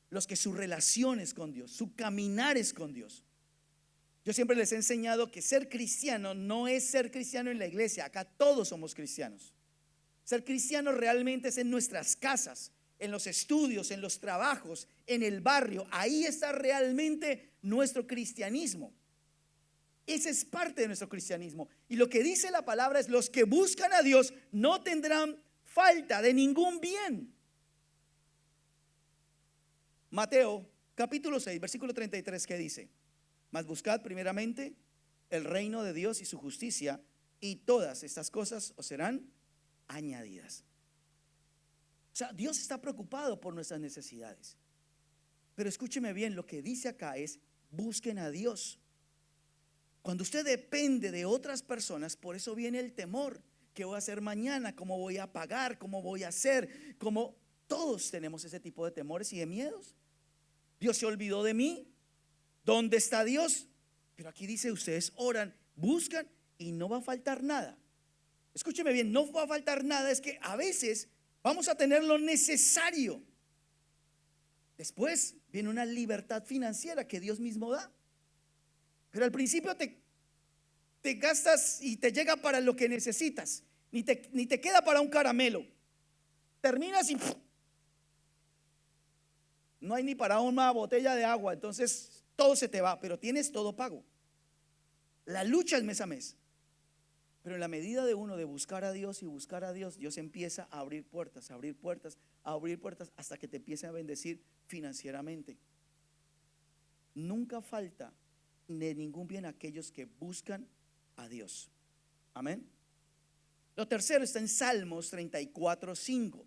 Los que su relación es con Dios, su caminar es con Dios. Yo siempre les he enseñado que ser cristiano no es ser cristiano en la iglesia. Acá todos somos cristianos. Ser cristiano realmente es en nuestras casas, en los estudios, en los trabajos, en el barrio. Ahí está realmente nuestro cristianismo. Ese es parte de nuestro cristianismo. Y lo que dice la palabra es: los que buscan a Dios no tendrán falta de ningún bien. Mateo capítulo 6 versículo 33, ¿qué dice? Mas buscad primeramente el reino de Dios y su justicia, y todas estas cosas os serán añadidas. O sea, Dios está preocupado por nuestras necesidades. Pero escúcheme bien, lo que dice acá es: busquen a Dios. Cuando usted depende de otras personas, por eso viene el temor. ¿Qué voy a hacer mañana? ¿Cómo voy a pagar? ¿Cómo voy a hacer? Todos tenemos ese tipo de temores y de miedos. Dios se olvidó de mí. ¿Dónde está Dios? Pero aquí dice, ustedes oran, buscan y no va a faltar nada. Escúcheme bien, no va a faltar nada, es que a veces vamos a tener lo necesario. Después viene una libertad financiera que Dios mismo da. Pero al principio te gastas y te llega para lo que necesitas. Ni te queda para un caramelo. Terminas y no hay ni para una botella de agua. Entonces todo se te va, pero tienes todo pago. La lucha es mes a mes. Pero en la medida de uno de buscar a Dios y buscar a Dios, Dios empieza a abrir puertas, a abrir puertas, a abrir puertas, hasta que te empiece a bendecir financieramente. Nunca falta de ningún bien a aquellos que buscan a Dios. Amén. Lo tercero está en Salmos 34:5,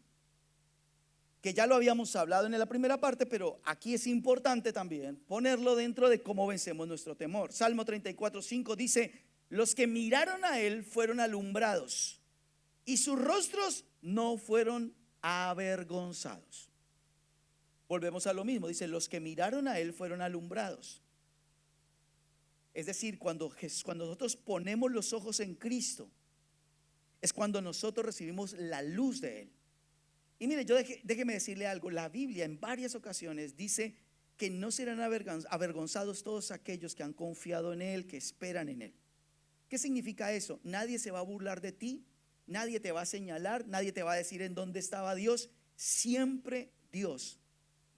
que ya lo habíamos hablado en la primera parte, pero aquí es importante también ponerlo dentro de cómo vencemos nuestro temor. Salmo 34:5 dice: los que miraron a él fueron alumbrados y sus rostros no fueron avergonzados. Volvemos a lo mismo, dice: los que miraron a él fueron alumbrados. Es decir, cuando nosotros ponemos los ojos en Cristo, es cuando nosotros recibimos la luz de él. Y mire, déjeme decirle algo. La Biblia en varias ocasiones dice que no serán avergonzados todos aquellos que han confiado en él, que esperan en él. ¿Qué significa eso? Nadie se va a burlar de ti, nadie te va a señalar, nadie te va a decir en dónde estaba Dios. Siempre Dios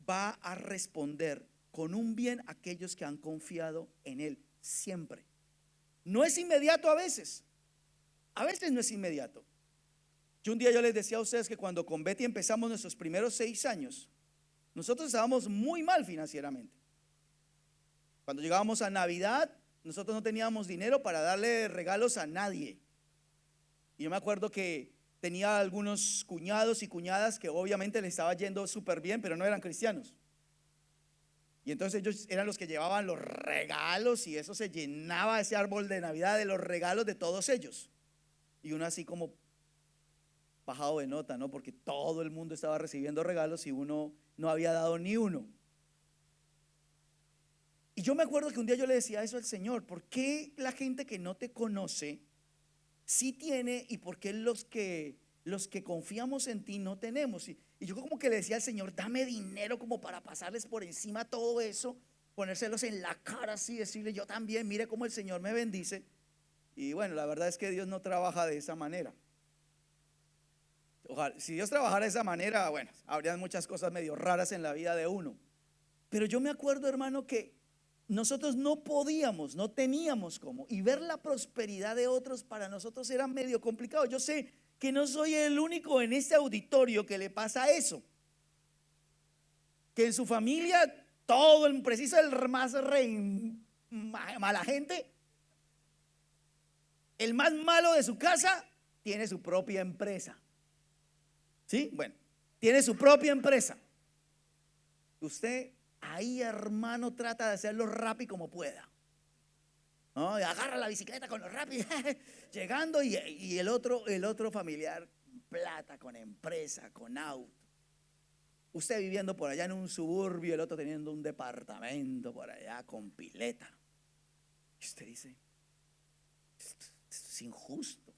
va a responder con un bien a aquellos que han confiado en él. Siempre. No es inmediato a veces no es inmediato. Un día yo les decía a ustedes que cuando con Betty empezamos nuestros primeros 6 años, nosotros estábamos muy mal financieramente. Cuando llegábamos a Navidad, nosotros no teníamos dinero para darle regalos a nadie. Y yo me acuerdo que tenía algunos cuñados y cuñadas que obviamente le estaba yendo súper bien, pero no eran cristianos. Y entonces ellos eran los que llevaban los regalos, y eso se llenaba ese árbol de Navidad de los regalos de todos ellos. Y uno así como bajado de nota, ¿no? Porque todo el mundo estaba recibiendo regalos y uno no había dado ni uno. Y yo me acuerdo que un día yo le decía eso al Señor: ¿por qué la gente que no te conoce sí tiene, y por qué los que confiamos en ti no tenemos? Y yo como que le decía al Señor: dame dinero como para pasarles por encima todo eso, ponérselos en la cara así, decirle yo también, mire cómo el Señor me bendice. Y bueno, la verdad es que Dios no trabaja de esa manera. Ojalá, si Dios trabajara de esa manera, bueno, habrían muchas cosas medio raras en la vida de uno. Pero yo me acuerdo, hermano, que nosotros no podíamos, no teníamos cómo, y ver la prosperidad de otros para nosotros era medio complicado. Yo sé que no soy el único en este auditorio que le pasa eso, que en su familia todo el preciso, el más mala gente, el más malo de su casa, tiene su propia empresa. ¿Sí? Bueno, tiene su propia empresa. Usted ahí, hermano, trata de hacerlo rápido como pueda, ¿no? Y agarra la bicicleta con lo rápido llegando, y el otro familiar, plata, con empresa, con auto. Usted viviendo por allá en un suburbio, el otro teniendo un departamento por allá con pileta. Y usted dice: esto es injusto.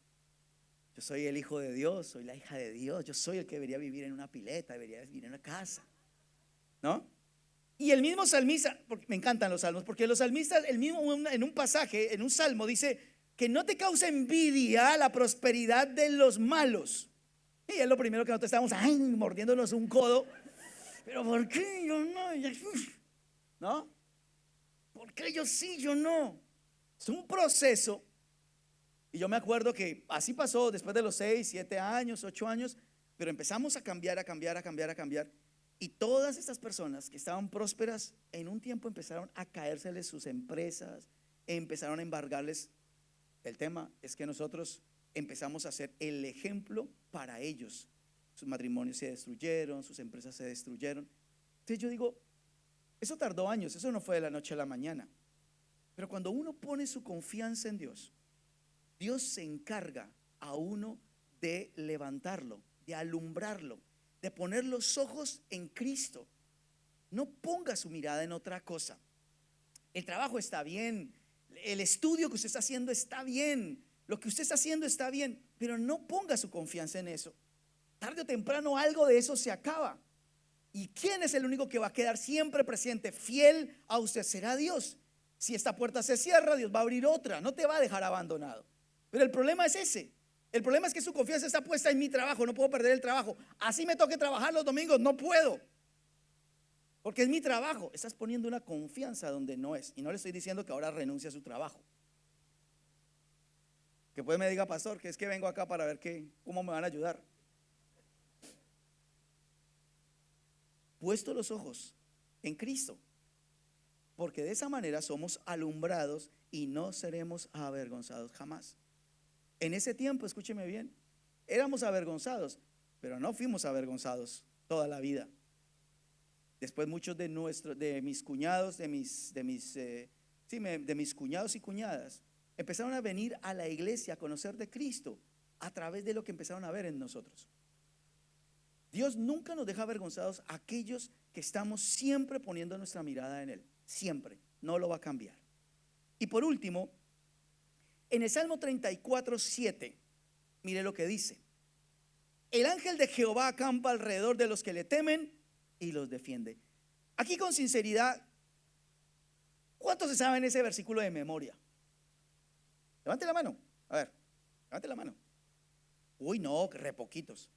Yo soy el hijo de Dios, soy la hija de Dios, yo soy el que debería vivir en una pileta, debería vivir en una casa, ¿no? Y el mismo salmista, porque me encantan los salmos, porque los salmistas, el mismo en un pasaje, en un salmo, dice que no te causa envidia la prosperidad de los malos. Y es lo primero que nosotros estamos mordiéndonos un codo. Pero ¿por qué yo no? ¿No? ¿Por qué yo sí, yo no? Es un proceso. Y yo me acuerdo que así pasó después de los 6, 7 años, 8 años, pero empezamos a cambiar. Y todas estas personas que estaban prósperas, en un tiempo empezaron a caérseles sus empresas, empezaron a embargarles. El tema es que nosotros empezamos a ser el ejemplo para ellos. Sus matrimonios se destruyeron, sus empresas se destruyeron. Entonces yo digo, eso tardó años, eso no fue de la noche a la mañana. Pero cuando uno pone su confianza en Dios, Dios se encarga a uno de levantarlo, de alumbrarlo, de poner los ojos en Cristo. No ponga su mirada en otra cosa. el trabajo está bien, el estudio que usted está haciendo está bien, lo que usted está haciendo está bien, pero no ponga su confianza en eso. Tarde o temprano algo de eso se acaba. ¿Y quién es el único que va a quedar siempre presente, fiel a usted? Será Dios. Si esta puerta se cierra, Dios va a abrir otra, no te va a dejar abandonado. Pero el problema es ese. El problema es que su confianza está puesta en mi trabajo, no puedo perder el trabajo. Así me toque trabajar los domingos, no puedo, porque es mi trabajo. Estás poniendo una confianza donde no es. Y no le estoy diciendo que ahora renuncie a su trabajo. Que pues me diga, pastor, que es que vengo acá para ver cómo me van a ayudar. Puesto los ojos en Cristo, porque de esa manera somos alumbrados y no seremos avergonzados jamás. En ese tiempo, escúcheme bien, éramos avergonzados, pero no fuimos avergonzados toda la vida. Después muchos de mis cuñados, de mis cuñados y cuñadas empezaron a venir a la iglesia a conocer de Cristo a través de lo que empezaron a ver en nosotros. Dios nunca nos deja avergonzados a aquellos que estamos siempre poniendo nuestra mirada en Él. Siempre, no lo va a cambiar. Y por último, en el Salmo 34:7, mire lo que dice: el ángel de Jehová acampa alrededor de los que le temen y los defiende. Aquí con sinceridad, ¿cuántos se saben ese versículo de memoria? Levante la mano, a ver, levante la mano. Uy, no, re poquitos.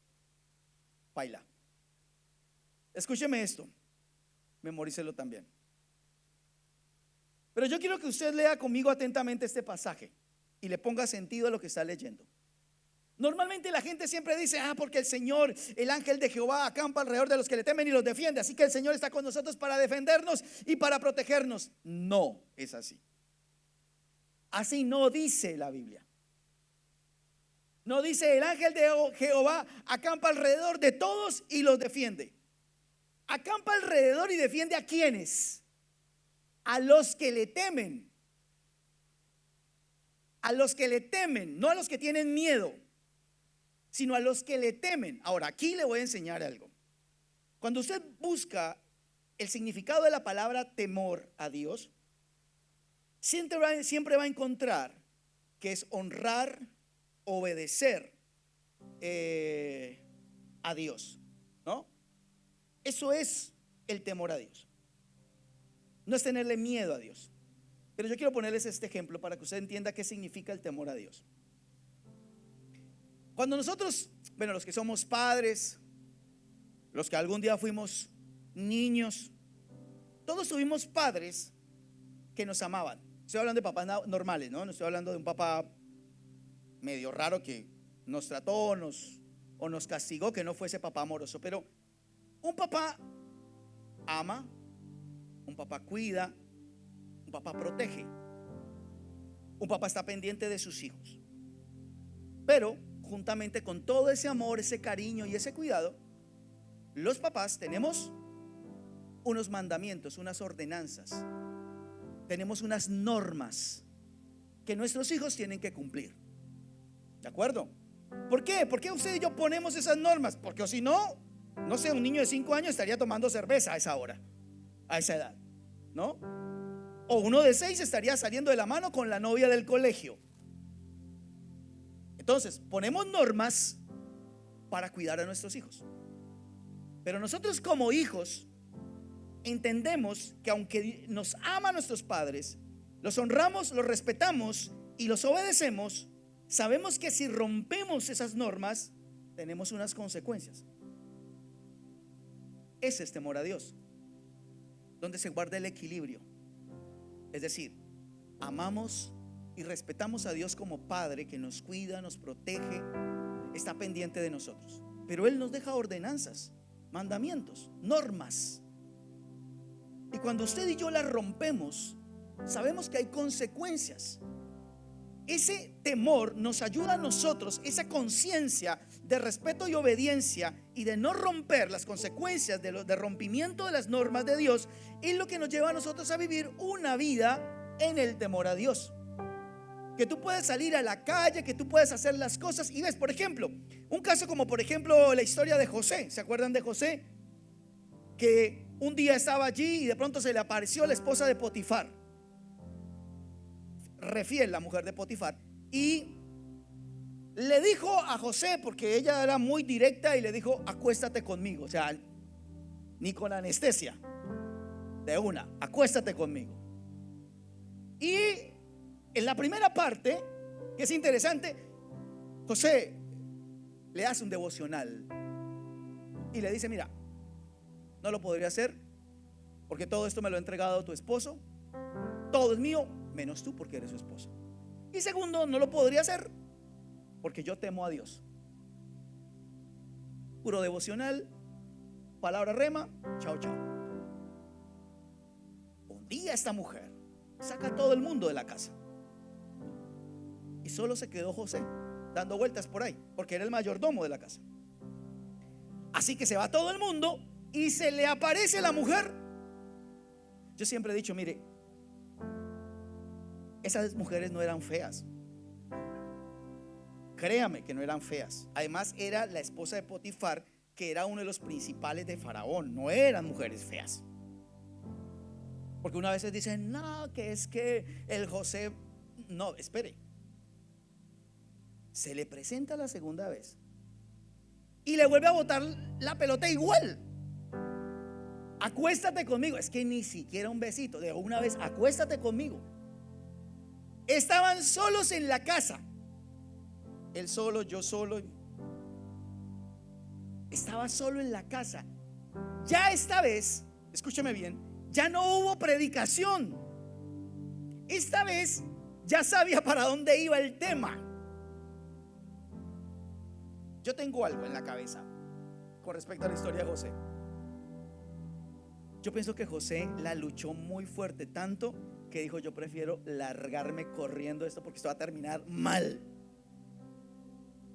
Baila. Escúcheme esto, memorícelo también. Pero yo quiero que usted lea conmigo atentamente este pasaje y le ponga sentido a lo que está leyendo. Normalmente la gente siempre dice: porque el Señor, el ángel de Jehová acampa alrededor de los que le temen y los defiende, así que el Señor está con nosotros para defendernos y para protegernos. No es así. Así no dice la Biblia. No dice: el ángel de Jehová acampa alrededor de todos y los defiende. Acampa alrededor y defiende ¿a quiénes? A los que le temen. A los que le temen, no a los que tienen miedo, sino a los que le temen. Ahora, aquí le voy a enseñar algo. Cuando usted busca el significado de la palabra temor a Dios, siempre va a encontrar que es honrar, obedecer a Dios, ¿no? Eso es el temor a Dios. No es tenerle miedo a Dios. Pero yo quiero ponerles este ejemplo para que usted entienda qué significa el temor a Dios. Cuando nosotros, los que somos padres, los que algún día fuimos niños, todos tuvimos padres que nos amaban. Estoy hablando de papás normales, ¿no? No estoy hablando de un papá medio raro que nos trató o nos castigó, que no fuese papá amoroso. Pero un papá ama, un papá cuida, un papá protege, un papá está pendiente de sus hijos. Pero juntamente con todo ese amor, ese cariño y ese cuidado, los papás tenemos unos mandamientos, unas ordenanzas, tenemos unas normas que nuestros hijos tienen que cumplir. ¿De acuerdo? ¿Por qué? ¿Por qué usted y yo ponemos esas normas? Porque si no, no sé, un niño de 5 años estaría tomando cerveza a esa hora, a esa edad, ¿no? O uno de 6 estaría saliendo de la mano con la novia del colegio. Entonces, ponemos normas para cuidar a nuestros hijos. Pero nosotros como hijos entendemos que aunque nos aman nuestros padres, los honramos, los respetamos y los obedecemos, sabemos que si rompemos esas normas, tenemos unas consecuencias. Ese es temor a Dios, donde se guarda el equilibrio. Es decir, amamos y respetamos a Dios como Padre que nos cuida, nos protege, está pendiente de nosotros. Pero Él nos deja ordenanzas, mandamientos, normas. Y cuando usted y yo las rompemos, sabemos que hay consecuencias. Ese temor nos ayuda a nosotros, esa conciencia de respeto y obediencia y de no romper las consecuencias de rompimiento de las normas de Dios, es lo que nos lleva a nosotros a vivir una vida en el temor a Dios. Que tú puedes salir a la calle, que tú puedes hacer las cosas y ves, por ejemplo, un caso como por ejemplo la historia de José. ¿Se acuerdan de José? Que un día estaba allí y de pronto se le apareció la esposa de Potifar. refiel, la mujer de Potifar, y le dijo a José, porque ella era muy directa, y le dijo: acuéstate conmigo. O sea, ni con anestesia, de una, acuéstate conmigo. Y en la primera parte, que es interesante, José le hace un devocional y le dice: mira, no lo podría hacer porque todo esto me lo ha entregado tu esposo, todo es mío menos tú, porque eres su esposo. Y segundo, no lo podría hacer porque yo temo a Dios. Puro devocional, palabra rema, chao, chao. Un día esta mujer saca a todo el mundo de la casa y solo se quedó José dando vueltas por ahí, porque era el mayordomo de la casa. Así que se va todo el mundo y se le aparece la mujer. Yo siempre he dicho: mire, esas mujeres no eran feas. Créame que no eran feas. Además, era la esposa de Potifar, que era uno de los principales de Faraón. No eran mujeres feas. Porque una vez dicen: no, que es que el José. No, espere. Se le presenta la segunda vez y le vuelve a botar la pelota igual. Acuéstate conmigo. Es que ni siquiera un besito. De una vez: acuéstate conmigo. Estaban solos en la casa. Él solo, yo solo. Estaba solo en la casa. Ya esta vez, escúcheme bien, ya no hubo predicación. Esta vez ya sabía para dónde iba el tema. Yo tengo algo en la cabeza con respecto a la historia de José. Yo pienso que José la luchó muy fuerte, tanto que dijo: yo prefiero largarme corriendo esto porque esto va a terminar mal.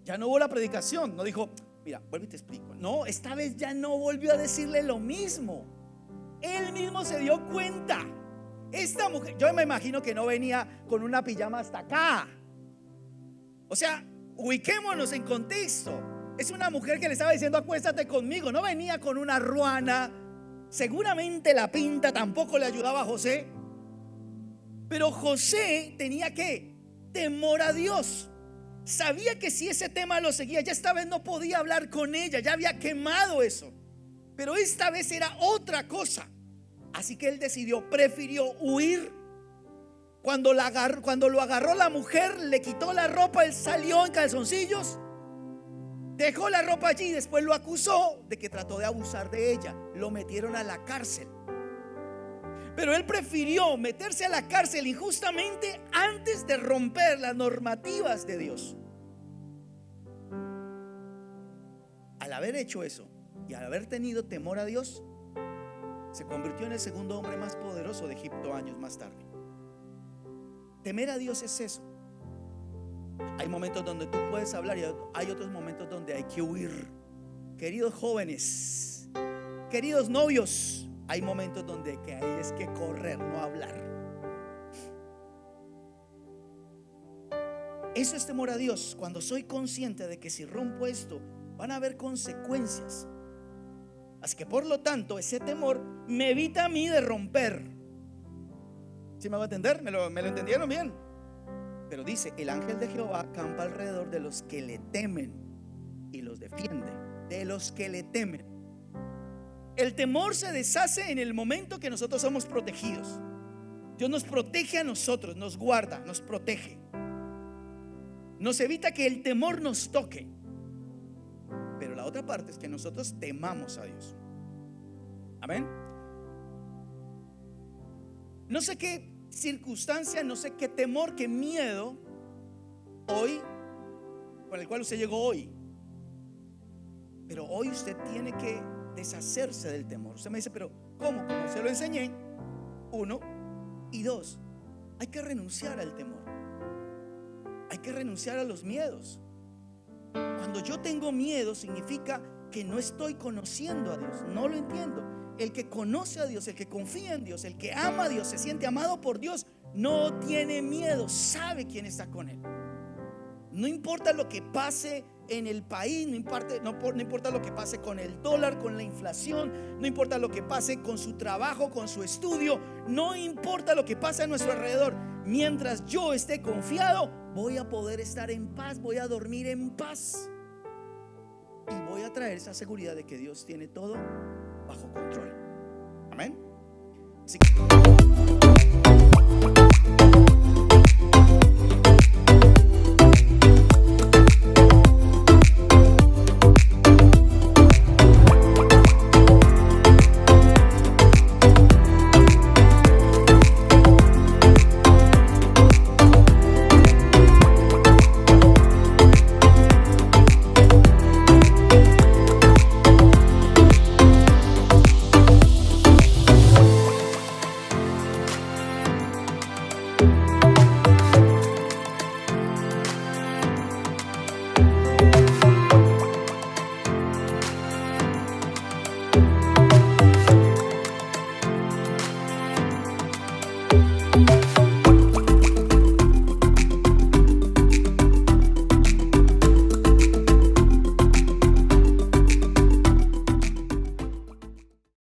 Ya no hubo la predicación. No dijo: mira, vuelve y te explico. No, esta vez ya no volvió a decirle lo mismo. Él mismo se dio cuenta. Esta mujer, yo me imagino que no venía con una pijama hasta acá. O sea, ubiquémonos en contexto. Es una mujer que le estaba diciendo: acuéstate conmigo. No venía con una ruana. Seguramente la pinta tampoco le ayudaba a José. Pero José tenía ¿qué? Temor a Dios. Sabía que si ese tema lo seguía, ya esta vez no podía hablar con ella. Ya había quemado eso. Pero esta vez era otra cosa. Así que él prefirió huir. Cuando lo agarró la mujer, le quitó la ropa, él salió en calzoncillos, dejó la ropa allí y después lo acusó de que trató de abusar de ella. Lo metieron a la cárcel. Pero él prefirió meterse a la cárcel injustamente antes de romper las normativas de Dios. Al haber hecho eso y al haber tenido temor a Dios, se convirtió en el segundo hombre más poderoso de Egipto años más tarde. Temer a Dios es eso. Hay momentos donde tú puedes hablar y hay otros momentos donde hay que huir. Queridos jóvenes, queridos novios, hay momentos donde hay que correr, no hablar. Eso es temor a Dios. Cuando soy consciente de que si rompo esto van a haber consecuencias. Así que por lo tanto ese temor me evita a mí de romper. ¿Sí me va a entender? ¿Me lo entendieron bien? Pero dice: el ángel de Jehová acampa alrededor de los que le temen y los defiende. De los que le temen. El temor se deshace en el momento que nosotros somos protegidos. Dios nos protege a nosotros, nos guarda, nos protege. Nos evita que el temor nos toque. Pero la otra parte es que nosotros temamos a Dios. Amén. No sé qué circunstancia, no sé qué temor, qué miedo hoy, con el cual usted llegó hoy. Pero hoy usted tiene que deshacerse del temor. Usted me dice: pero ¿cómo? Como se lo enseñé. 1 y 2, hay que renunciar al temor. Hay que renunciar a los miedos. Cuando yo tengo miedo, significa que no estoy conociendo a Dios. No lo entiendo. El que conoce a Dios, el que confía en Dios, el que ama a Dios, se siente amado por Dios, no tiene miedo, sabe quién está con él. No importa lo que pase en el país, no importa lo que pase con el dólar, con la inflación, no importa lo que pase con su trabajo, con su estudio, no importa lo que pase a nuestro alrededor. mientras yo esté confiado, voy a poder estar en paz, voy a dormir en paz y voy a traer esa seguridad de que Dios tiene todo bajo control. Amén. Así que